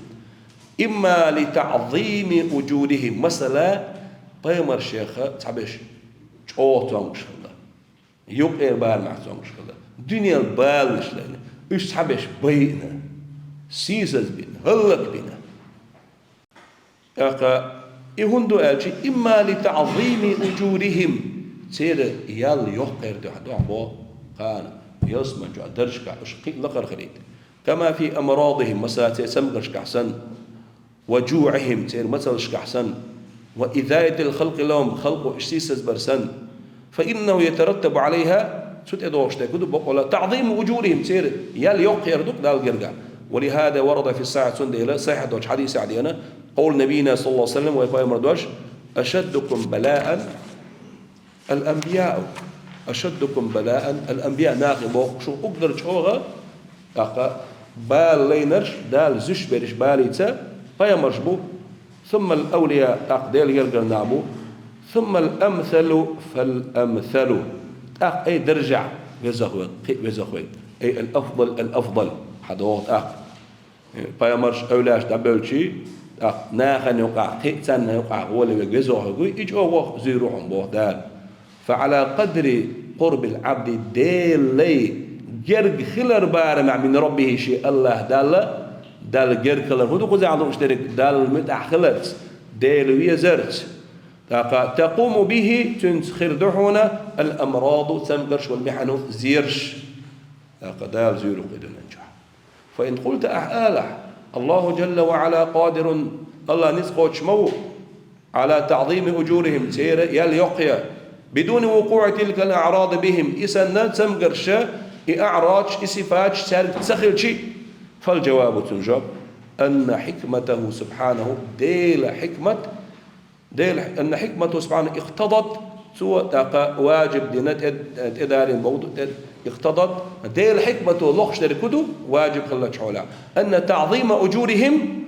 إما لتعظيم وجودهم مثلا بيمر شيخ تعبش أو تونش الله يوم إربال مع تونش الله دنيا البال مش لنا إيش تعبش بينا سيزز بينا هلك بينا أقا يهندو ألشي إما لتعظيم وجودهم سير يال يحقر ده عبو قال يسمع جو درجك أشقي لقر خليت كما في أمراضهم مثلا تسمقش كحسن وجوعهم سير مثلش كحسن وإذاية الخلق لهم خلق إشتيسز برسن فإنه يترتب عليها سوت إدوش تكدب ولا تعظيم وجودهم سير يال يحقر دوك دال جرجع ولهذا ورد في الساعة سنديلة صحيح دوش حديث عدينا قول نبينا صلى الله عليه وسلم ويقول مردوش أشدكم بلاء الأنبياء أشدكم بلاء الأنبياء ناقبوا شو أقدر شوغا أقا بال لينرش دال زش برش باليتا فيمرشبو ثم الأولياء أقدال يرقر نعبو ثم الأمثل فالأمثل أي درجع بزخوي أي الأفضل حدوات فيمرش أولاش دبلشي ناخن يقع خيتسن يقع ولا بجزوه يجي أوه زيروهم بوهدان فعلى قدر قرب العبد ديل لي جرج خلر بارمع من ربه شيء الله دال جرج خلر هدو قزع عضو اشترك دال متع خلرت ديل ويزرت تقوم به تنخردحون الأمراض تمقرش والمحن زيرش دال زيرو قدر ننجح فإن قلت أحالح الله جل وعلا قادر الله نسقوش مو على تعظيم أجورهم سير يقيا بدون وقوع تلك الأعراض بهم إسنا تمقرش إعراج إسفاج تسخل شيء فالجواب تنجب أن حكمته سبحانه أن حكمته سبحانه اقتضت سوى واجب دينات إدارين موضوع اقتضت ديل حكمته لخش دركدو واجب خلت حولا أن تعظيم أجورهم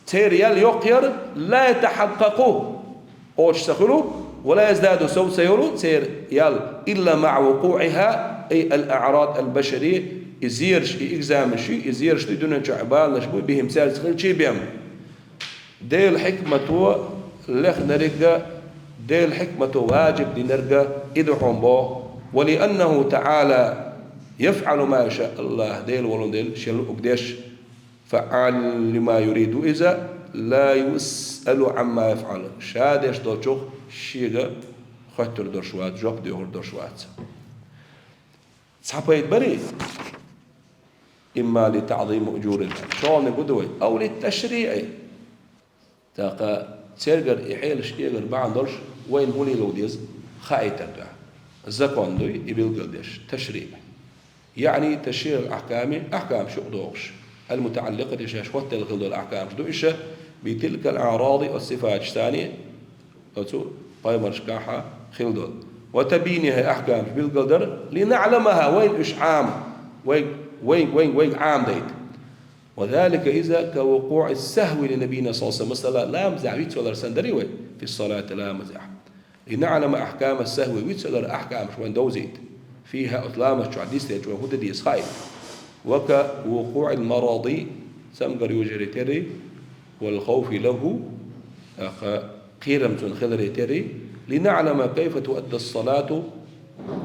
تيريال يقير لا يتحققوا أوش سخلوا ولا يزدادوا سو سيروا تير يال إلا مع وقوعها أي الأعراض البشرية يزيرش إجزام شيء يزيرش بدون شعبان نشبه بهم سال سخل شيء بهم ديل حكمته لخ نرجع ديل حكمته واجب دي نرجع إدحهم بو ولأنه تعالى يفعل ما يشاء الله ديل ولو ديل شلو قديش فعال لما يريد إذا لا يسأل عما يفعل شادش دوشوخ شيغا خطر دوشوات جوك ديور دوشوات صحبه يتبري إما لتعظيم أجور العلم شغل نقدوي أو للتشريع تاقا ترجر إحيل شيغر بعندرش وين هولي لو ديز خايتر ده الزكون دوي يبيل قديش تشريع يعني تشريع الأحكام أحكام شو دوغش المتعلقة إيش وقت الغلو الأحكام شو إيش بتلك الأعراض والصفات الثانية أتو بايمرش كاحة خلدول وتبينها أحكام بالقدر لنعلمها وين إيش عام وين عام ديت وذلك إذا كوقوع السهو لنبينا صلى الله عليه وسلم لا مزح ويتسولر سندري في الصلاة لا مزح لنعلم أحكام السهو ويتسولر أحكام شو دوزيت فيها أطلامة شو عديس شو هود دي خايف وكوقوع المراضي سمقر يوجري تري والخوف له قيرم خلري تري لنعلم كيف تؤدى الصلاة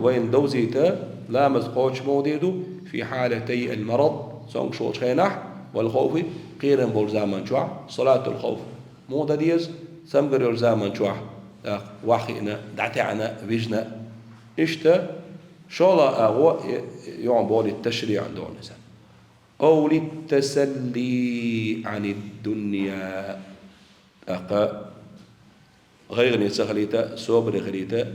وين دوزيتا لا مزقوش موديدو في حالتي المرض سونغ شوش خينح والخوف قيرم بول زامن شوع صلاة الخوف مودا ديز سمقر يور زامن شوع واخينا دعتعنا بيجنا اشتا شولا هو يوم بول التشريع عندهم إنسان أو للتسلي عن الدنيا غير نسخليتا صبر خليتا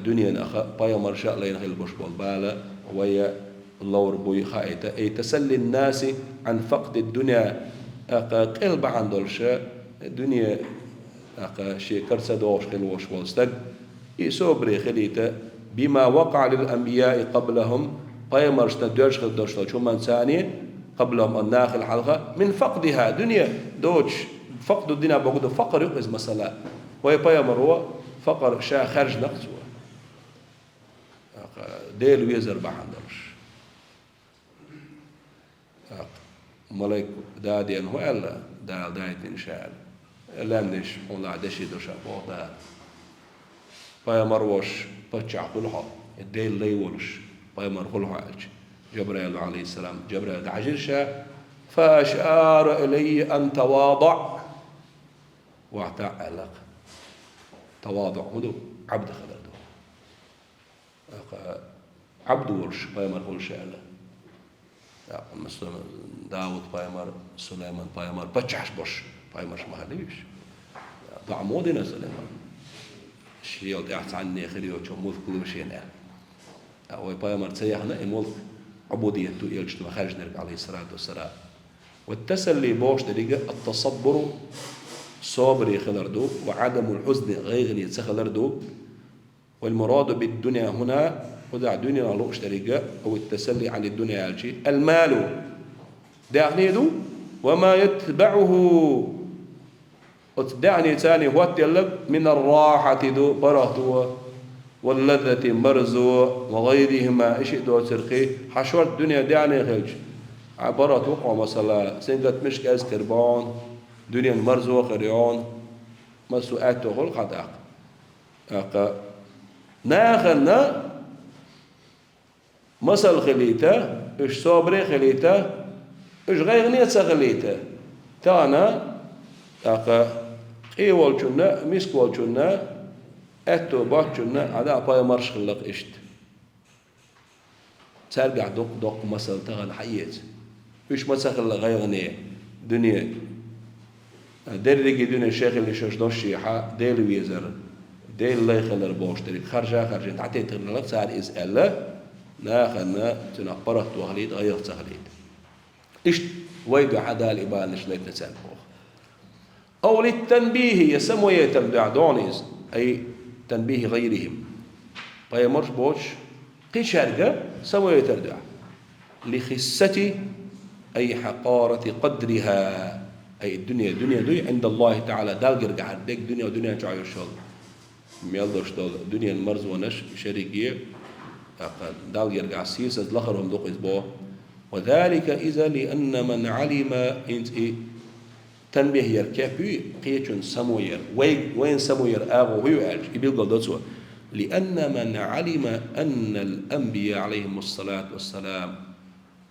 دنيا بايا مرشاء لين خيل بوش بالبالا ويا الله ربوي خايتا أي تسلي الناس عن فقد الدنيا قلب عن دولشا الدنيا شيء كرسا دوش قلوش والستق صبر خليتا بما وقع للأنبياء قبلهم بايمرش تدوش خدوش شو من ثاني قبلهم الناخ الحلقة من فقدها دنيا دوش فقد الدنيا بقول فقر يقز مسألة وهي بايمر هو فقر شا خرج نقص ديل ويزر بعندرش ملك دادين هو ألا دال دايت إن شاء لندش ولا دشي دوشا بودا باي مروش بتشع كلها الديل ليولش باي مرخلها جبريل عليه السلام جبريل دعجرشا فأشار إلي أن تواضع واعتعلق تواضع هدو عبد خلدو عبد ورش باي مرخلش ألا مثلا داود بايمر سليمان بايمر بتشعش بوش بايمرش ما هليش ضع مودنا سليمان شيء يدي عني خيري وشو مذ كل شيء نال أو بايمر تسيحنا الملك عبوديته يلجت ما خرج نرجع عليه الصلاة والسلام والتسلي بوش دقيقة التصبر صابري خلردو وعدم الحزن غيغني تسخلردو والمراد بالدنيا هنا ودع دنيا لوش درجة أو التسلي عن الدنيا الشيء المال دعني دو وما يتبعه وتدعني ثاني هو تلك من الراحة دو برهدو واللذة مرزو وغيرهما إيش دو ترقي حشوات الدنيا دعني خلج عبارة وقع مثلا سنجت مش كاز كربان دنيا مرزو خريون مسوءاته خلق أق ناخلنا مثل خليته إيش صابري خليته إيش غير نية خليته تانا أقا إيه والجنة مسك والجنة أتو باتجنة على أبايا مرش خلق إشت ترجع دق مثل تغن حيات إيش مثل خلق غير نية دنيا درجة دنيا الشيخ اللي شش دوشي حا ديل ويزر ديل الله يخلر باش تريك خرجة تعطي تغلق سعر إسألة ناخذنا تنقبرت وخليد غير تخليد إيش ويدو حدا الإبان نشليت نسال أو للتنبيه يسمو يتبدع دونيز أي تنبيه غيرهم فيمرش بوش قي شارقة سمو يتردع لخسة أي حقارة قدرها أي الدنيا دوي عند الله تعالى دال قرقع ديك دنيا ودنيا جاير شغل ميالدوش دول دنيا المرز ونش شريكية دال يرجع سياسة لخرهم دوق إسبوع وذلك إذا لأن من علم إنت تنبيه يركبي قيتون سموير وين سموير أغو هو أج يبيل قلدتوا لأن من علم أن الأنبياء عليهم الصلاة والسلام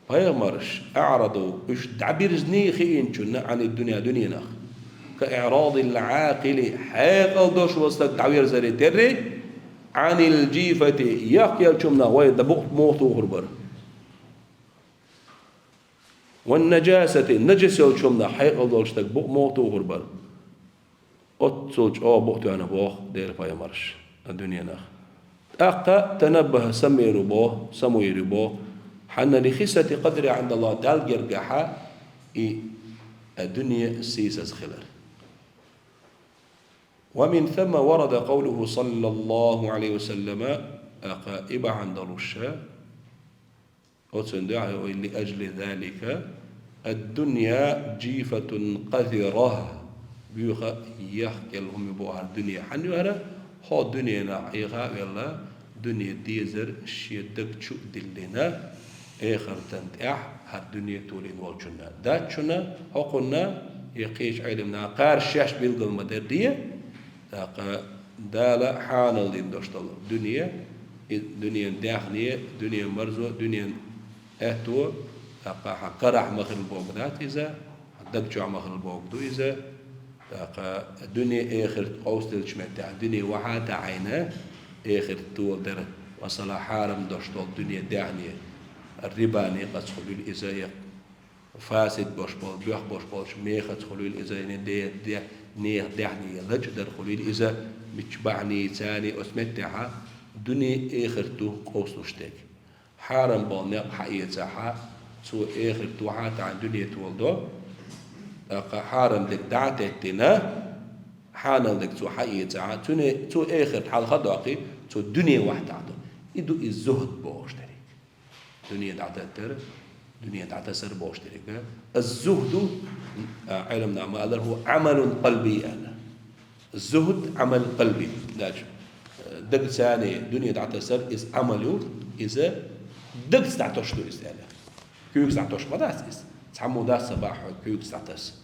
فيمرش أعرضوا إيش تعبير زنيخي إنتنا عن الدنيا دنيا كإعراض العاقل حيقل دوش وسط تعبير زري تري عن الجيفة يقيل شمنا ويدبق موتو غربر والنجاسة النجسة شمنا حيقل دوشتك بق موتو غربر أتصلج بقتو أنا بوخ دير فاي مرش الدنيا ناخ أقا تنبه سمير بوه سموير بوه حنا لخسة قدر عند الله دال جرجحة الدنيا سيسس خلر ومن ثم ورد قوله صلى الله عليه وسلم إبا عند رشا وتندعي لأجل ذلك الدنيا جيفة قذرة بيخا يحكي لهم يبوها الدنيا حنو هذا هو الدنيا نعيها ولا دنيا ديزر شيدك شو دلنا آخر تنتعح هالدنيا تولين والجنة داتشنا حقنا يقيش علمنا قار شاش بيلقى المدردية دالا حانا لندوشتل دنيا داخلية دنيا مرزوة دنيا أهتو قرح مخل بوغدات إذا دقجع مخل بوغدو إذا دنيا آخر قوستل شمتع دنيا وحاتا عينا آخر طول در وصلا حارم دوشتل دنيا داخلية الرباني قد خلو الإزاية فاسد بوشبول بيوح بوشبول شميخة خلو الإزاية دي نيه دعني لجدر خليل إذا متبعني ثاني أسمتها دنيا آخرته قوس نشتك حارم بالنق حقيقة ساحة سو آخرته حتى عن دنيا تولدو حارم لك دعتنا حارم لك سو حقيقة ساحة سو آخر حال خداقي سو دنيا واحدة عدو إدو الزهد بوشتري دنيا دعتتر دنيا دعتسر بوشتري الزهد علمنا ما هو عمل قلبي أنا الزهد عمل قلبي داش دق ثاني دنيا تعتسر إز عمله إذا دق تعتشتو إسأله كيوك ساعتوش ما داسس تحمو داس صباح كيوك ساعتس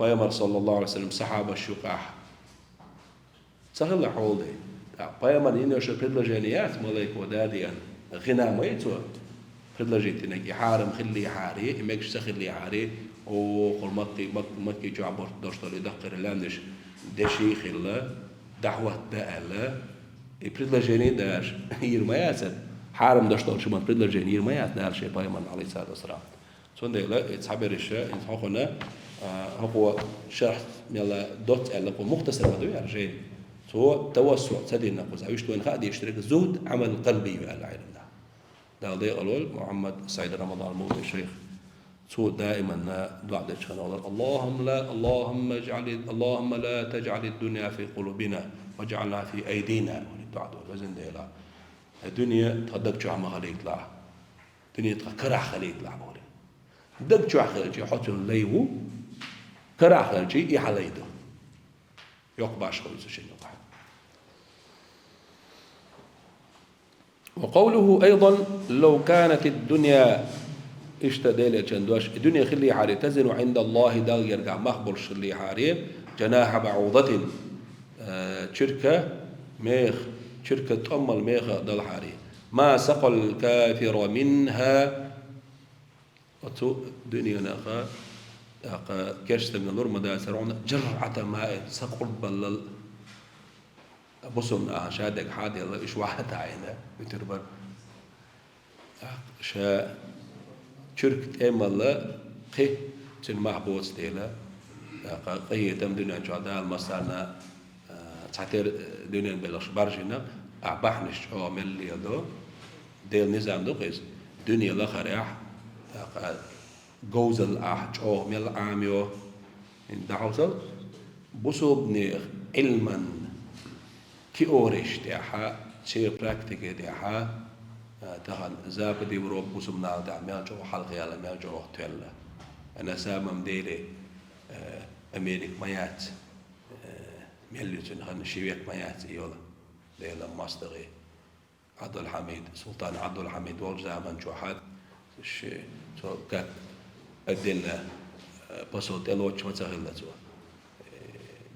بيامر صلى الله عليه وسلم صحابة الشقاح سهل حولي بيامر ينوش بدلجانيات ملاك وداديا غنى ما يتوى بدلجيتنك يحارم خلي حاري إماكش سخلي حاري وقل مكي جعبر داشتالي دقر لاندش دشيخ الله دعوة بألا بدلجاني داش يرمياسد حارم داشتال شما بدلجاني يرمياس نال شيء بيامر عليه الصلاة والسلام سون ده لا يتحبر الشيء إن حقنا هو شرح يلا دوت على مختصر بدو يرجع هو توسع تدين نقص عيش توين خادي يشترك زود عمل قلبي على العلم ده ضيق الول محمد سعيد رمضان الموت الشيخ سو دائما دعاء دشخنا اللهم لا تجعل الدنيا في قلوبنا واجعلها في ايدينا الدعاء وزن ده الدنيا تهدك جوا ما خليك لا الدنيا تكره خليك لا بوري دك جوا خليك يحط الليو كره خليك يحليده يقباش خلص شيء يقع وقوله أيضا لو كانت الدنيا اشتدل جندوش الدنيا خلي حاري تزن عند الله دال يرجع مخبر شلي حاري جناح بعوضة شركة ميخ شركة أم الميخ دال حاري ما سقى الكافر منها وتو دنيا ناقة كشت من النور مدى سرعنا جرعة ماء سقل بلل بصمنا شادك حادي الله إيش واحد عينه بتربر شا شركة الله قه تن محبوس ديلا قيه تم دنيا جادا المسارنا تعتير دنيا بلاش برجنا أعبحنش عامل لي هذا ديل نظام ده قيس دنيا لا خريح جوزل أحجو مل عاميو إن دعوتل بصوبني علما كيوريش تاعها شيء براكتيكي تاعها تهان زابدي وروب بصوبنا تاع ميانجو حلقي على ميانجو تيلا أنا سامم ديلي أمريك ميات ميليتون هن شيويك ميات يولا ديلا ماستري عبد الحميد سلطان عبد الحميد والزامن جوحات الشيء كان أدينا بسوط الوجه مثلا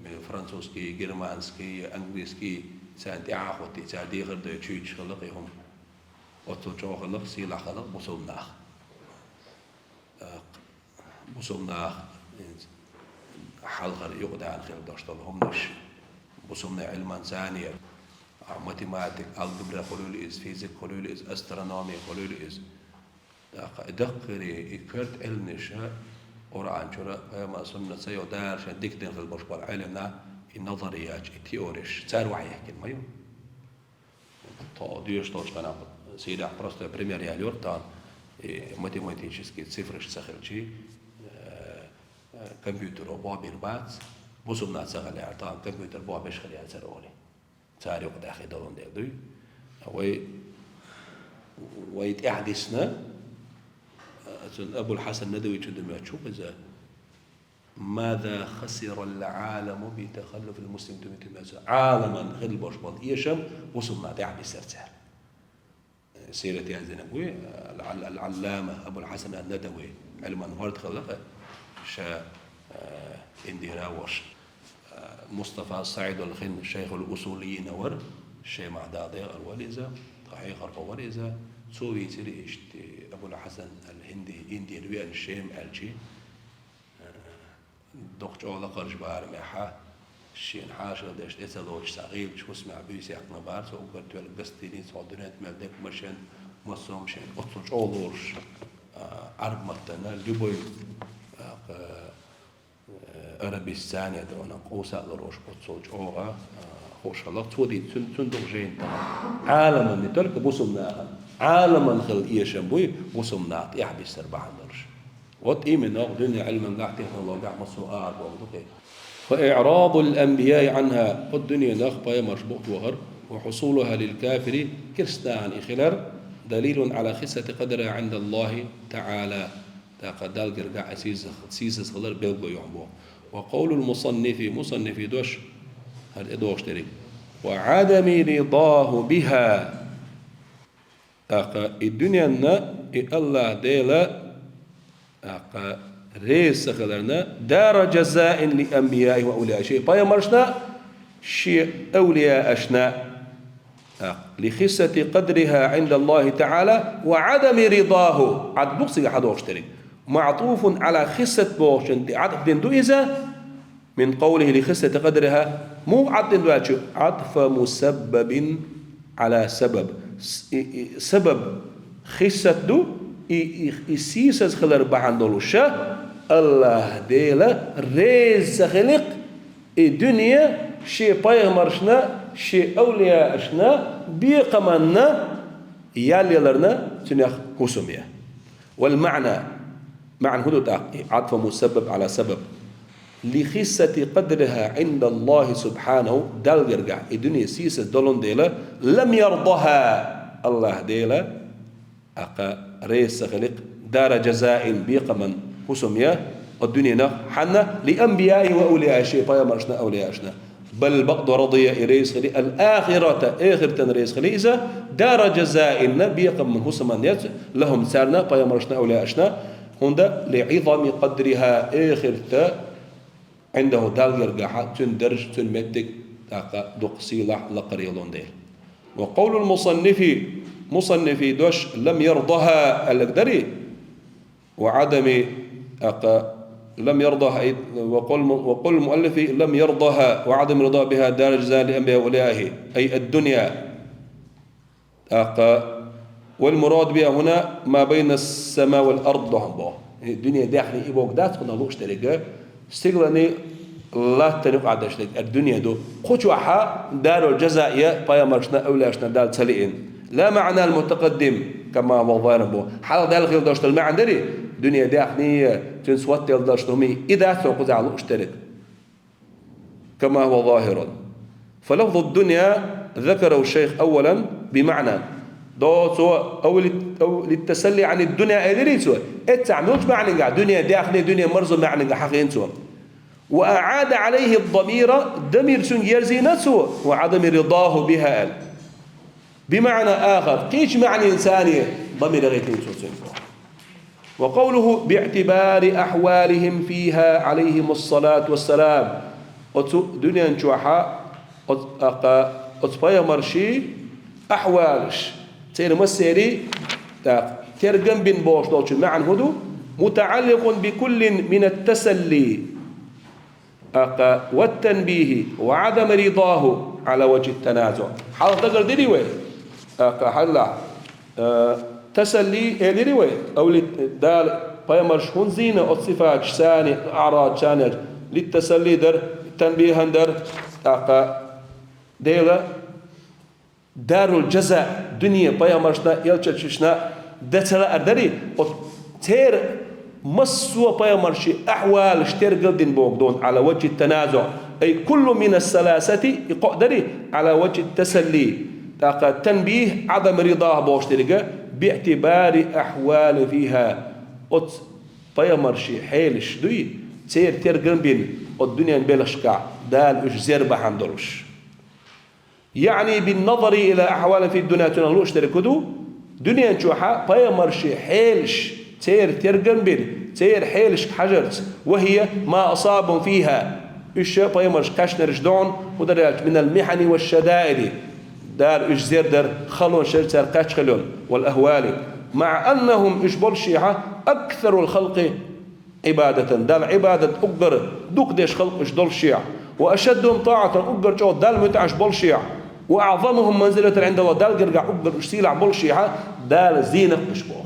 من فرنسوسكي جرمانسكي انجليزكي سانتي عاقوتي سادي غير تشيش خلقهم وتوجو خلق سيلا خلق بصومناخ حلقة يقعد عن خير داشتلهم نش بصومنا علما ثانيا ماتيماتيك الجبرا خلول إز فيزيك خلول إز أسترونومي خلول إز دقري إكرت علنشة أوران شرا ما سمنا سيودار شن دكتين في البشبال علمنا النظريات التيوريش صار وعيه كلمة يوم ديش توش كنا سيدا просто пример я лёртан математический цифрыш сахарчи компьютер وبابير بات بوسمنا سغل يعطان كمبيوتر بابش خلي أزروني صار يقعد أخي دورون دي ويتحدثنا أبو الحسن الندوي كده تشوف إذا ماذا خسر العالم بتخلف المسلم تمتمازا عالما خل بشبط إيشم وصلنا تعب السرسال سيرة يا زنبوي العلامة أبو الحسن الندوي علما ورد خلقه شا انديرا وش مصطفى السعيد الخن الشيخ الأصوليين ور الشيخ معدادي الوليزة صحيح الوليزة سوي سيري أبو الحسن الهندي إندي الويان الشيم ألشي دكتور الله قرش بار محا الشين حاشر داش إسلوش صغير شو اسمع بيس يحنا بار سو قلت له قصدي صادرات ملك مشان مصوم شين أطلع أولورش عرب متنا لبوي أرابيستان يدونا قوسا لروش أطلع أوغا خوش الله تودي تندق جين عالما نترك بوسمنا عالما خل إيشان بوي بوسمنا يحبس سربعان درش وات إيمن أقدني علما قاعد تكنولوجيا مسؤول وقدوكي فإعراض الأنبياء عنها الدنيا نخبة مربوط وهر وحصولها للكافر كرستان إخلال دليل على خسة قدرها عند الله تعالى تقدال قرقع سيسس خلال بلغو يعبو وقول مصنف دوش هل إدوش تريك وعدم رضاه بها الدنيا الله ديلا ريس خلرنا دار جزاء لأنبياء وأولياء شيء بايمرشنا شيء أولياء أشنا لخسة قدرها عند الله تعالى وعدم رضاه عد بوكسي حد واشتري معطوف على خسة بوش عدد دو إذا من قوله لخسة قدرها مو عدد دو عطف مسبب على سبب خسة دو يسيسز خلر بحندولوشا الله ديلا ريز خلق الدنيا شيء بايمرشنا شيء أولياء أشنا بيقمنا ياليلرنا تنيخ هسومية والمعنى معنى هدو عطف مسبب على سبب لخسة قدرها عند الله سبحانه دال يرجع الدنيا سيسس دولون ديلا لم يرضها الله ديلا ريس خلق دار جزاء بيقمن هسومية الدنيا حنا لأنبياء وأولياء شيء بايمرشنا أولياء أشنا بل بقد رضي إريس خلي الآخرة آخرة ريس خلي إذا دار جزاء النبي قم من هسمان لهم سارنا بايمرشنا أولياء أشنا هندا لعظم قدرها آخرة عنده دال يرجع تندرج تنمتك دقسي لقريلون ديل وقول مصنف دوش لم يرضها الأقدري وعدم لم يرضها وقل المؤلف لم يرضها وعدم رضا بها دار جزاء لأنبياء وأوليائه أي الدنيا والمراد بها هنا ما بين السماء والأرض ضهم الدنيا داخل إبوك دات كنا لوش تريقا استغلني لا تنق عدش لك الدنيا دو خشوحا دار الجزاء بايا مرشنا أولاشنا دار تسلئين لا معنى المتقدم كما هو ظاهر به حال دال خير داشت المعنى دري دنيا داخلية تنسوات داشتهمي إذا ثوقز على اشترك كما هو ظاهر فلفظ الدنيا ذكره الشيخ أولا بمعنى أو للتسلي عن الدنيا أدري سوى اتعملوش معنى دنيا داخلية دنيا مرزو معنى حقين سوى وأعاد عليه الضمير ضمير يرزي نفسه وعدم رضاه بها بمعنى آخر قيش معنى إنسانية ضمير غيتين سوى وقوله باعتبار أحوالهم فيها عليهم الصلاة والسلام دنيا نشوحا أطفايا مرشي أحوالش تير مسيري ترجم بن بوش دوش معنى هدو متعلق بكل من التسلي والتنبيه وعدم رضاه على وجه التنازع حال تقدر ديري وين حلا تسلي ديري وين أو دال بايمرش هون زينة الصفات شاني أعراض شانج للتسلي در تنبيه در ديلا دار الجزاء دنيا بايمرشنا يلتششنا دتلا أردري تير مسوا بايمرشي أحوال اشتر قلدين بوغدون على وجه التنازع أي كل من الثلاثة يقدري على وجه التسلي تنبيه عدم رضاه بوشترقة باعتبار أحوال فيها بايمرشي حيلش دوي تير قلبين الدنيا بلشكع دال اجزير بحندلوش يعني بالنظر إلى أحوال في الدنيا تنالوش تركدو دنيا نشوحا بايمرشي حيلش تير قنبل تير حيلش حجرت وهي ما أصاب فيها إيش بايمرش كاشنرش دون ودرجات من المحن والشدائد دار إجزير در خلون شرتر قاش خلون والأهوال مع أنهم إجبل شيعة أكثر الخلق عبادة دال عبادة أقدر دوك ديش خلق إجدل شيع وأشدهم طاعة أقدر جو دال متعش بول شيع وأعظمهم منزلة عند الله دال قرقع أقدر أشتيلع بول شيعة دال زينة إشبوه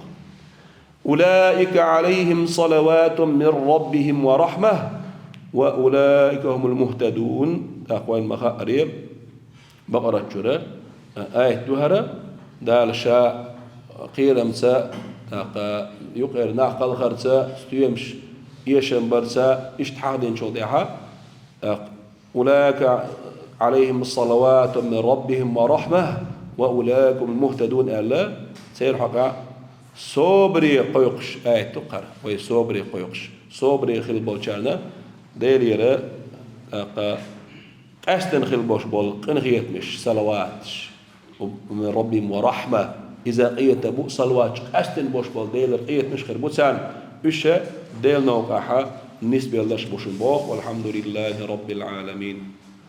أولئك عليهم صلوات من ربهم ورحمة وأولئك هم المهتدون أخوان مخاريب بقرة جرى آية دهرة دال شاء قيرمسا يقر ناقل خرسا ستيمش يشن برسا اشتحادين شوضيحا أولئك عليهم الصلوات من ربهم ورحمة وأولئك المهتدون ألا سير حقا صبري قيقش آية تقر وي صبري قيقش صبري خل بولشارنا دير يرى أستن خل بوش بول قنخيت مش صلوات من ربهم ورحمة إذا قيت أبو صلوات أستن بوش بال ديل قيت مشخر بوتان إيش ديل نوقعها نسبة الله شبوش بوخ والحمد لله رب العالمين.